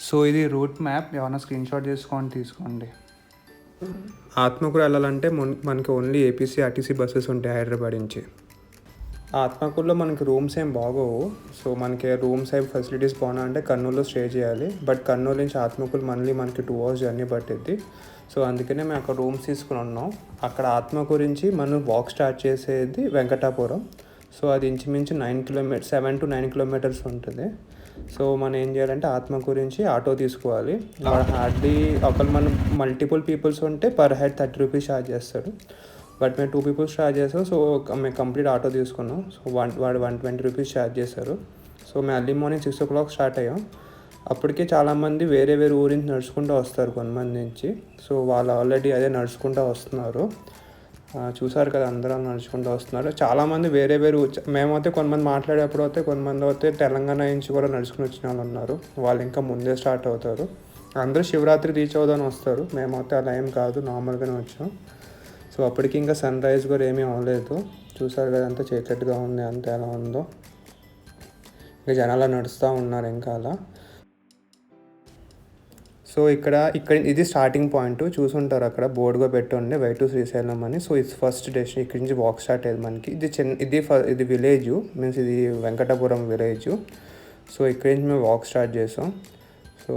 So ఇది route map, ఏమైనా screen shot తీసుకోండి. ఆత్మకూరు వెళ్ళాలంటే మనకి ఓన్లీ ఏపీసీ ఆర్టీసీ బస్సెస్ ఉంటాయి హైదరాబాద్ నుంచి. ఆత్మకూరులో మనకి రూమ్స్ ఏం బాగోవు. సో మనకి రూమ్స్ అవి ఫెసిలిటీస్ బాగున్నాయంటే కర్నూలులో స్టే చేయాలి. బట్ కర్నూలు నుంచి ఆత్మకూరు మళ్ళీ మనకి 2 hours జర్నీ పట్టిద్ది. సో అందుకనే మేము అక్కడ రూమ్స్ తీసుకుని ఉన్నాం. అక్కడ ఆత్మకూరు నుంచి మనం వాక్ స్టార్ట్ చేసేది వెంకటాపురం. సో అది ఇంచుమించు 7 to 9 kilometers ఉంటుంది. సో మనం ఏం చేయాలంటే ఆత్మకూరు నుంచి ఆటో తీసుకోవాలి. హార్డ్లీ మనం మల్టిపుల్ పీపుల్స్ ఉంటే పర్ హెడ్ 30 rupees ఛార్జ్ చేస్తాడు. బట్ మేము 2 people ఛార్జ్ చేస్తాం. సో మేము కంప్లీట్ ఆటో తీసుకున్నాం. సో వాడు 120 rupees ఛార్జ్ చేశారు. సో మేము ఎర్లీ మార్నింగ్ 6 o'clock స్టార్ట్ అయ్యాం. అప్పటికే చాలామంది వేరే ఊరి నుంచి నడుచుకుంటూ వస్తారు కొంతమంది నుంచి. సో వాళ్ళు ఆల్రెడీ అదే నడుచుకుంటూ వస్తున్నారు. చూసారు కదా, అందరూ నడుచుకుంటూ వస్తున్నారు. చాలామంది వేరే మేమైతే కొంతమంది మాట్లాడేప్పుడు అయితే కొంతమంది అయితే తెలంగాణ నుంచి కూడా నడుచుకుని వచ్చిన వాళ్ళు ఉన్నారు. వాళ్ళు ఇంకా ముందే స్టార్ట్ అవుతారు. అందరూ శివరాత్రి రీచ్ అవుదాని వస్తారు. మేమైతే అలా ఏం కాదు, నార్మల్గానే వచ్చాం. సో అప్పటికి ఇంకా సన్ రైజ్ కూడా ఏమీ అవ్వలేదు. చూసారు కదా, అంతా చీకటిగా ఉంది, అంత ఎలా ఉందో. ఇంకా జనాలు నడుస్తూ ఉన్నారు ఇంకా అలా. సో ఇక్కడ ఇది స్టార్టింగ్ పాయింట్. చూసుంటారు అక్కడ బోర్డుగా పెట్టి ఉండే వై టు శ్రీశైలం అని. సో ఇది ఫస్ట్ డెస్టినేషన్. ఇక్కడి నుంచి వాక్ స్టార్ట్ అయ్యేది మనకి. ఇది విలేజ్, మీన్స్ ఇది వెంకటాపురం విలేజ్. సో ఇక్కడి నుంచి మేము వాక్ స్టార్ట్ చేసాం. సో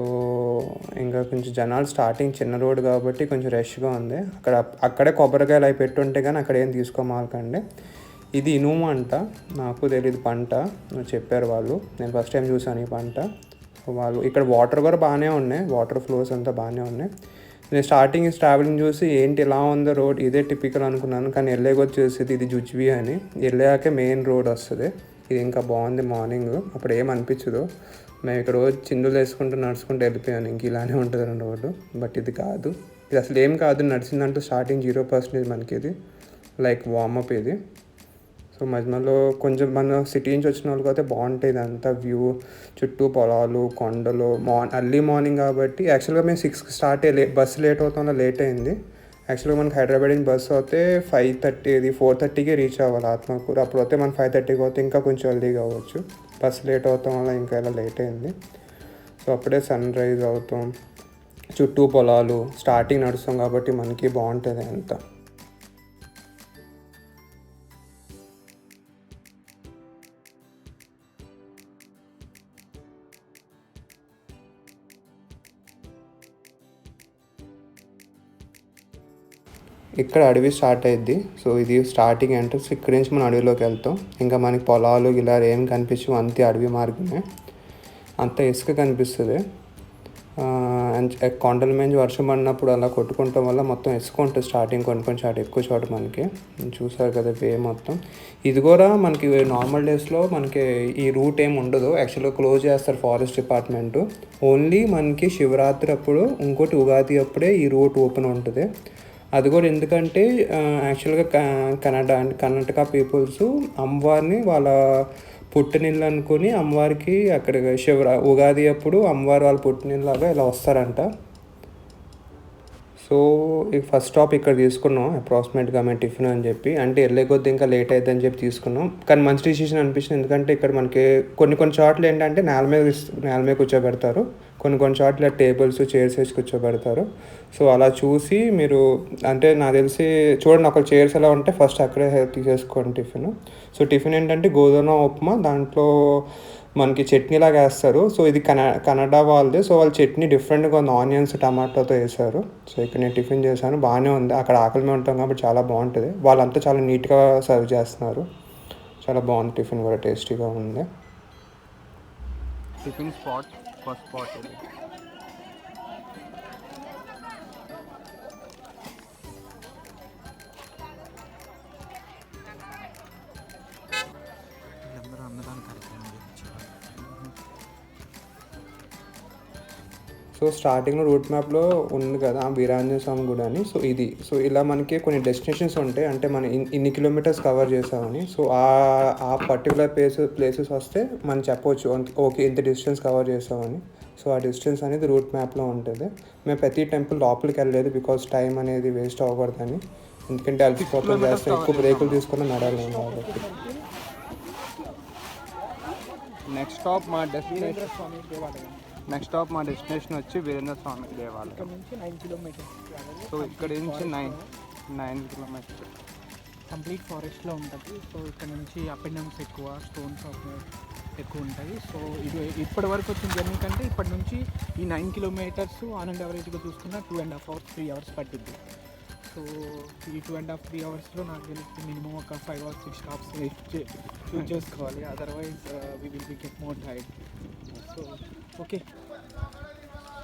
ఇంకా కొంచెం జనాలు స్టార్టింగ్ చిన్న రోడ్ కాబట్టి కొంచెం రష్గా ఉంది. అక్కడే కొబ్బరికాయలు అవి పెట్టుంటే కానీ అక్కడ ఏం తీసుకోమాకండి. ఇది ఇనుము అంట, నాకు తెలియదు పంట, చెప్పారు వాళ్ళు. నేను ఫస్ట్ టైం చూసాను ఈ పంట. వాళ్ళు ఇక్కడ వాటర్ కూడా బాగానే ఉన్నాయి, వాటర్ ఫ్లోస్ అంతా బాగానే ఉన్నాయి. నేను స్టార్టింగ్ ట్రావెలింగ్ చూసి ఏంటి ఇలా ఉందో రోడ్, ఇదే టిపికల్ అనుకున్నాను. కానీ వెళ్ళేకొచ్చి చూసేది ఇది జుజ్వి అని. వెళ్ళాకే మెయిన్ రోడ్ వస్తుంది. ఇది ఇంకా బాగుంది. మార్నింగ్ అప్పుడు ఏమనిపించదు. మేము ఇక్కడ రోజు చిందులు వేసుకుంటూ నడుచుకుంటూ వెళ్ళిపోయాను. ఇంక ఇలానే ఉంటుంది రోడ్డు. బట్ ఇది కాదు, ఇది అసలు ఏం కాదు. నడిచిందంటూ స్టార్టింగ్ 0% మనకి ఇది లైక్ వార్మప్ ఇది. సో మధ్యలో కొంచెం మన సిటీ నుంచి వచ్చిన వాళ్ళకి అయితే బాగుంటుంది ఇదంతా వ్యూ. చుట్టూ పొలాలు, కొండలు. ఎర్లీ మార్నింగ్ కాబట్టి యాక్చువల్గా మేము 6కి స్టార్ట్ బస్సు లేట్ అవుతాం, లేట్ అయింది. యాక్చువల్గా మనకి హైదరాబాద్ నుంచి బస్సు అయితే 4:30కి రీచ్ అవ్వాలి ఆత్మకూరు. అప్పుడు అయితే మనం 5:30కి అయితే ఇంకా కొంచెం ఎర్లీగా అవ్వచ్చు. బస్సు లేట్ అవుతాం వల్ల ఇంకా ఇలా లేట్ అయింది. సో అప్పుడే సన్ రైజ్ అవుతాం, చుట్టూ పొలాలు, స్టార్టింగ్ నడుస్తాం కాబట్టి మనకి బాగుంటుంది అంతా. ఇక్కడ అడవి స్టార్ట్ అయ్యిద్ది. సో ఇది స్టార్టింగ్ ఎంట్రన్స్. ఇక్కడి నుంచి మనం అడవిలోకి వెళ్తాం. ఇంకా మనకి పొలాలు ఇలా ఏం కనిపించవు, అంతే అడవి మార్గమే. అంత ఇసుక కనిపిస్తుంది. కొండల మీద వర్షం పడినప్పుడు అలా కొట్టుకుంటాం వల్ల మొత్తం ఇసుక ఉంటుంది స్టార్టింగ్ కొన్ని చోట, ఎక్కువ చోట మనకి. చూసారు కదా వే మొత్తం. ఇది కూడా మనకి నార్మల్ డేస్లో మనకి ఈ రూట్ ఏమి ఉండదు. యాక్చువల్గా క్లోజ్ చేస్తారు ఫారెస్ట్ డిపార్ట్మెంటు. ఓన్లీ మనకి శివరాత్రి అప్పుడు, ఇంకోటి ఉగాది అప్పుడే ఈ రూట్ ఓపెన్ ఉంటుంది. అది కూడా ఎందుకంటే యాక్చువల్గా కర్ణాటక పీపుల్స్ అమ్మవారిని వాళ్ళ పుట్టినిల్లు అనుకుని అమ్మవారికి అక్కడ ఉగాది అప్పుడు అమ్మవారు వాళ్ళ పుట్టినిల్లాగా ఇలా వస్తారంట. సో ఈ ఫస్ట్ స్టాప్ ఇక్కడ తీసుకున్నాం అప్రాక్సిమేట్గా మేము టిఫిన్ అని చెప్పి. అంటే వెళ్ళే కొద్ది ఇంకా లేట్ అవుతుందని చెప్పి తీసుకున్నాం. కానీ మంచి డిసిషన్ అనిపించింది. ఎందుకంటే ఇక్కడ మనకి కొన్ని చోట్ల ఏంటంటే నేల మీద కూర్చోబెడతారు, కొన్ని చోట్ల టేబుల్స్, చైర్స్ వేసి కూర్చోబెడతారు. సో అలా చూసి మీరు, అంటే నాకు తెలిసి చూడండి, ఒక చైర్స్ ఎలా ఉంటే ఫస్ట్ అక్కడే తీసేసుకోండి టిఫిన్. సో టిఫిన్ ఏంటంటే గోధుమ ఉప్మా, దాంట్లో మనకి చట్నీలాగా వేస్తారు. సో ఇది కన్నడ వాళ్ళది. సో వాళ్ళు చట్నీ డిఫరెంట్గా ఉంది, ఆనియన్స్ టమాటోతో వేశారు. సో ఇక్కడ నేను టిఫిన్ చేశాను, బాగానే ఉంది. అక్కడ ఆకలి మీద ఉంటాం కాబట్టి చాలా బాగుంటుంది. వాళ్ళంతా చాలా నీట్గా సర్వ్ చేస్తున్నారు. చాలా బాగుంది టిఫిన్ కూడా, టేస్టీగా ఉంది. టిఫిన్ స్పాట్, ఫస్ట్ స్పాట్ ఇది. సో స్టార్టింగ్లో రూట్ మ్యాప్లో ఉంది కదా వీరాంజనేయ స్వామి గుడి అని. సో ఇలా మనకి కొన్ని డెస్టినేషన్స్ ఉంటాయి, అంటే మనం ఇన్ని కిలోమీటర్స్ కవర్ చేసామని. సో ఆ పర్టికులర్ ప్లేసెస్ వస్తే మనం చెప్పవచ్చు ఓకే ఇంత డిస్టెన్స్ కవర్ చేసామని. సో ఆ డిస్టెన్స్ అనేది రూట్ మ్యాప్లో ఉంటుంది. మేము ప్రతి టెంపుల్ లోపలికి వెళ్ళలేదు, బికాస్ టైం అనేది వేస్ట్ అవ్వకూడదని. ఎందుకంటే అలసిపోతాం చేస్తే ఎక్కువ బ్రేకులు తీసుకుని నడవలేము కాబట్టి. నెక్స్ట్ స్టాప్ మా డెస్టినేషన్ నెక్స్ట్ స్టాప్ మా డెస్టినేషన్ వచ్చి వీరేంద్ర స్వామి దేవాలయం. ఇక్కడ నుంచి 9 కిలోమీటర్స్ సో ఇక్కడ నుంచి 9 కిలోమీటర్స్ కంప్లీట్ ఫారెస్ట్లో ఉంటుంది. సో ఇక్కడ నుంచి అప్ అండ్ డౌన్స్ ఎక్కువ, స్టోన్స్ ఎక్కువ ఉంటాయి. సో ఇది ఇప్పటి వరకు వచ్చిన జర్నీ కంటే ఇప్పటి నుంచి ఈ 9 కిలోమీటర్స్ ఆన్ అండ్ యావరేజ్గా చూసుకున్న 2.5 hours 3 hours పట్టిద్ది. సో ఈ 2.5 3 hoursలో నాకు తెలిసి మినిమం ఒక 5 or 6 స్టాప్స్ చూస్ చేసుకోవాలి. Otherwise we will be get more tired. So okay.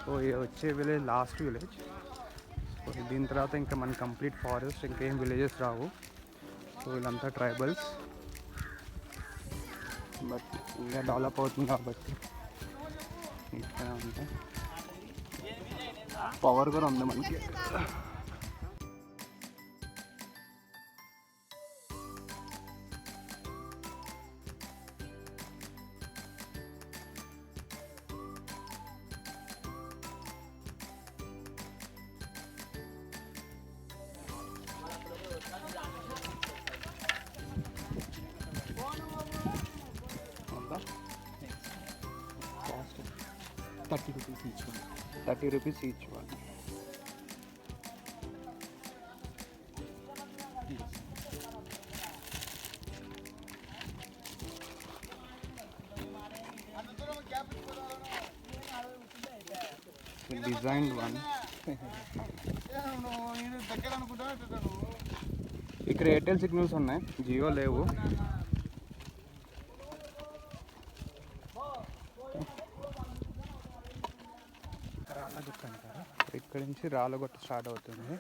So ఇది వచ్చే విలేజ్ లాస్ట్ విలేజ్. సో దీని తర్వాత ఇంకా మన కంప్లీట్ ఫారెస్ట్, ఇంకేం విలేజెస్ రావు. సో వీళ్ళంతా ట్రైబల్స్, బట్ ఇంకా డెవలప్ అవుతుంది కాబట్టి ఇక్కడ ఉంటాయి. పవర్ కూడా ఉంది మనకి. Cost 30 rupees each one. 30 rupees each one. Designed one. ఇక్కడ ఎయిర్టెల్ సిగ్నల్స్ ఉన్నాయి, జియో లేవు. రాళ్ళగుట్ట అంటారా? ఇక్కడ నుంచి రాళ్ళగొట్ట స్టార్ట్ అవుతుంది.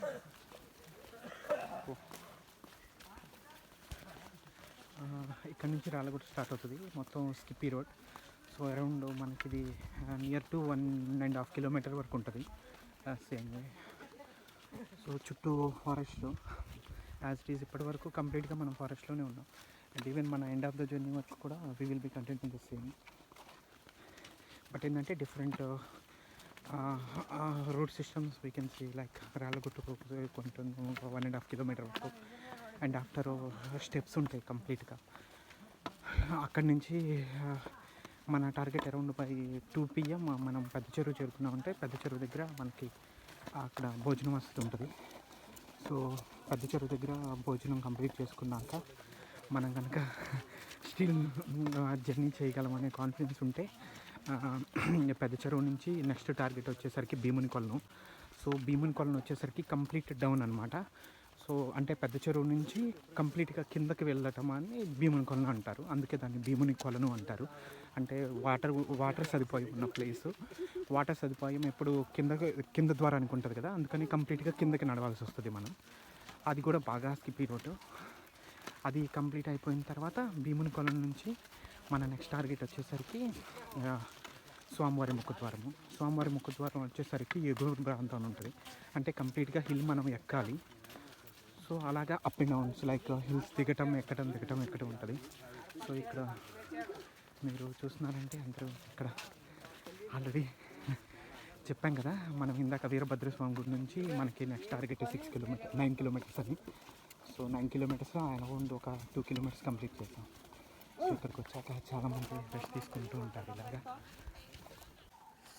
ఇక్కడ నుంచి రాళ్ళగుట్ట స్టార్ట్ అవుతుంది, మొత్తం స్కిప్పీ రోడ్. సో అరౌండ్ మనకి ఇది నియర్ టు 1.5 kilometer వరకు ఉంటుంది సేమ్ వే. సో చుట్టూ ఫారెస్ట్ యాజ్ ఇట్ ఈస్. ఇప్పటి వరకు కంప్లీట్గా మనం ఫారెస్ట్లోనే ఉన్నాం. అండ్ ఈవెన్ మన ఎండ్ ఆఫ్ ద జర్నీ వరకు కూడా we will be continuing the same. But ఏంటంటే different root systems we can see. Like రాళ్ళగుట్టుకు కొంటుంది 1.5 kilometer వరకు. అండ్ ఆఫ్టర్ స్టెప్స్ ఉంటాయి కంప్లీట్గా. అక్కడి నుంచి మన టార్గెట్ అరౌండ్ బై 2 PM మనం పెద్ద చెరువు చేరుకున్నామంటే పెద్ద చెరువు దగ్గర మనకి అక్కడ భోజనం వసతి ఉంటుంది. సో పెద్ద చెరువు దగ్గర భోజనం కంప్లీట్ చేసుకున్నాక మనం కనుక స్టిల్ జర్నీ చేయగలమనే కాన్ఫిడెన్స్ ఉంటే పెద్ద చెరువు నుంచి నెక్స్ట్ టార్గెట్ వచ్చేసరికి భీముని కొలను. సో భీముని కొలను వచ్చేసరికి కంప్లీట్ డౌన్ అనమాట. సో అంటే పెద్ద చెరువు నుంచి కంప్లీట్గా కిందకి వెళ్ళటం అని భీముని కొలను అంటారు. అందుకే దాన్ని భీముని కొలను అంటారు. అంటే వాటర్ సదుపాయం ఉన్న ప్లేసు. వాటర్ సదుపాయం ఎప్పుడు కింద ద్వారానికి ఉంటుంది కదా, అందుకని కంప్లీట్గా కిందకి నడవాల్సి వస్తుంది మనం. అది కూడా బాగా స్కిప్పీ రోడ్డు. అది కంప్లీట్ అయిపోయిన తర్వాత భీముని కొలను నుంచి మన నెక్స్ట్ టార్గెట్ వచ్చేసరికి స్వామివారి ముఖద్వారము. స్వామివారి ముఖద్వారం వచ్చేసరికి ఎగురు ప్రాంతం ఉంటుంది. అంటే కంప్లీట్గా హిల్ మనం ఎక్కాలి. సో అలాగా up and downs like hills దిగటం ఎక్కడం ఉంటుంది. సో ఇక్కడ మీరు చూస్తున్నారంటే అందరూ ఇక్కడ ఆల్రెడీ చెప్పాం కదా మనం ఇందాక వీరభద్రస్వామి గుడి నుంచి మనకి నెక్స్ట్ టార్గెట్ 9 kilometers అని. సో 9 kilometers అరౌండ్ ఒక 2 kilometers కంప్లీట్ చేస్తాం. సో ఇక్కడికి వచ్చాక చాలామంది రెస్ట్ తీసుకుంటూ ఉంటారు. ఇలాగా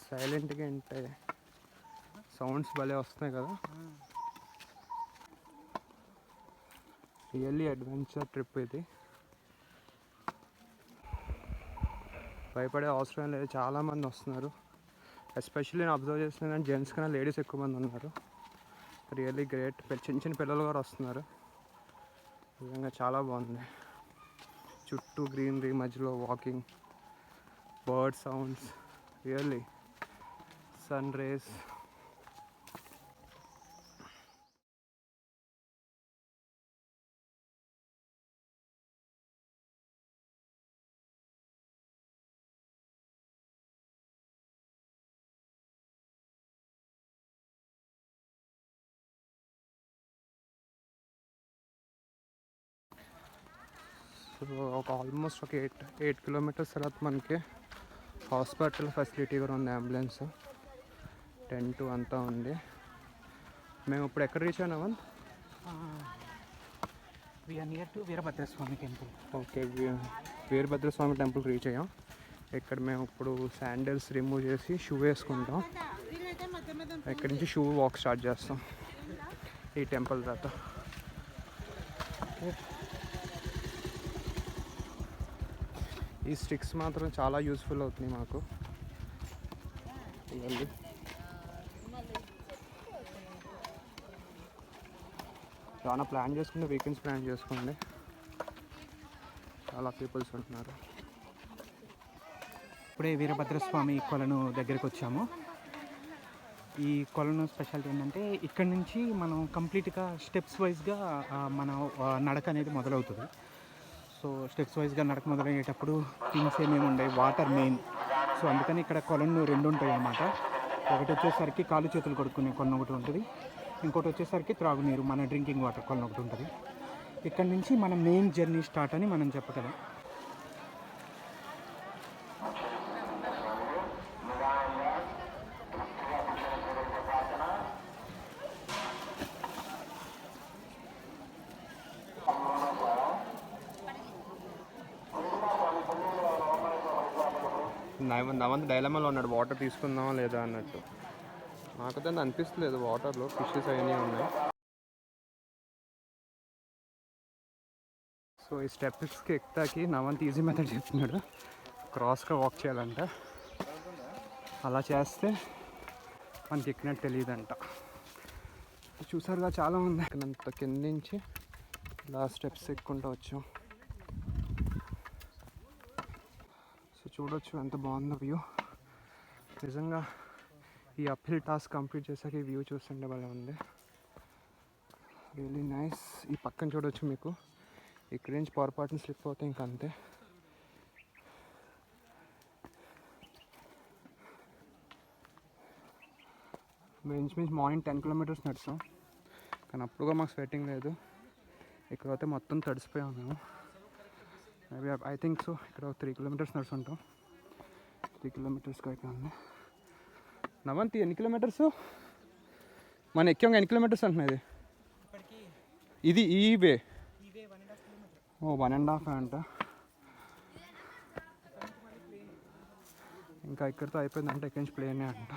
సైలెంట్గా ఉంటాయి, సౌండ్స్ భలే వస్తున్నాయి కదా. రియల్లీ అడ్వెంచర్ ట్రిప్ ఇది. భయపడే అవసరం లేదు, చాలామంది వస్తున్నారు. ఎస్పెషల్లీ నేను అబ్జర్వ్ చేస్తున్నాను, జెంట్స్ కన్నా లేడీస్ ఎక్కువ మంది ఉన్నారు. Really great. చిన్న పిల్లలు కూడా వస్తున్నారు. నిజంగా చాలా బాగుంది. చుట్టూ గ్రీనరీ, మధ్యలో walking, bird sounds, really sun rays. So ఒక ఆల్మోస్ట్ ఒక 8 kilometers తర్వాత మనకి హాస్పిటల్ ఫెసిలిటీ కూడా ఉంది, అంబులెన్స్, టెంట్ అంతా ఉంది. మేము ఇప్పుడు ఎక్కడ రీచ్ అయినామని? We're near to Veerabhadraswamy temple. Okay, Veerabhadraswamy temple reach అయ్యాం. ఇక్కడ మేము ఇప్పుడు శాండిల్స్ రిమూవ్ చేసి షూ వేసుకుంటాం. ఇక్కడి నుంచి షూ వాక్ స్టార్ట్ చేస్తాం ఈ టెంపుల్ దాకా. ఈ స్టిక్స్ మాత్రం చాలా యూస్ఫుల్ అవుతున్నాయి మాకు. ఇవన్నీ చాలా ప్లాన్ చేసుకుంటే వీకెండ్స్ ప్లాన్ చేసుకోండి, చాలా పీపుల్స్ ఉంటున్నారు. ఇప్పుడే వీరభద్రస్వామి కొలను దగ్గరికి వచ్చాము. ఈ కొలను స్పెషాలిటీ ఏంటంటే ఇక్కడ నుంచి మనం కంప్లీట్గా స్టెప్స్ వైజ్గా మన నడక అనేది మొదలవుతుంది. సో స్టెప్స్ వైజ్గా నడక మొదలయ్యేటప్పుడు థింగ్స్ ఏమేమి ఉండవు, వాటర్ మెయిన్. సో అందుకని ఇక్కడ కొలను 2 ఉంటాయి అన్నమాట. ఒకటి వచ్చేసరికి కాలు చేతులు కడుక్కునే కొలను ఒకటి ఉంటుంది, ఇంకోటి వచ్చేసరికి త్రాగునీరు మన డ్రింకింగ్ వాటర్ కొలను ఒకటి ఉంటుంది. ఇక్కడ నుంచి మన మెయిన్ జర్నీ స్టార్ట్ అని మనం చెప్పగలం. నవంత్ డైలమాలో ఉన్నాడు, వాటర్ తీసుకుందామా లేదా అన్నట్టు. నాకైతే అనిపిస్తలేదు, వాటర్లో ఫిషెస్ అవన్నీ ఉన్నాయి. సో ఈ స్టెప్స్కి ఎక్తాకి నవంత్ ఈజీ మెథడ్ చెప్తున్నాడు, క్రాస్గా వాక్ చేయాలంట. అలా చేస్తే మనకి ఎక్కినట్టు తెలియదంట. చూసారుగా చాలా ఉంది. అంత కింద నుంచి ఇలా స్టెప్స్ ఎక్కుంటూ వచ్చాం. సో చూడొచ్చు ఎంత బాగుందో వ్యూ. నిజంగా ఈ అప్హిల్ టాస్క్ కంప్లీట్ చేశాక ఈ వ్యూ చూస్తుంటే భలే ఉంది, రియలీ నైస్. ఈ పక్కన చూడొచ్చు మీకు, ఇక్కడి నుంచి పొరపాటున స్లిప్ అవుతే ఇంకంతే. మేము ఇంచుమించు మార్నింగ్ 10 కిలోమీటర్స్ నడిచాం, కానీ అప్పుడుగా మాకు స్వెట్టింగ్ లేదు. ఇక్కడ అయితే మొత్తం తడిసిపోయాం మేము. మేబీ ఐ థింక్ సో ఇక్కడ 3 కిలోమీటర్స్ నడుచుంటాం. 3 కిలోమీటర్స్కి అయిపోయింది. నవంతి ఎన్ని కిలోమీటర్స్ మన ఎక్కాం? ఎన్ని కిలోమీటర్స్ అంటున్నది ఇది? ఈ వే 1.5 అంట. ఇంకా ఇక్కడితో అయిపోయిందంటే ఇక్కడి నుంచి ప్లేనే అంట.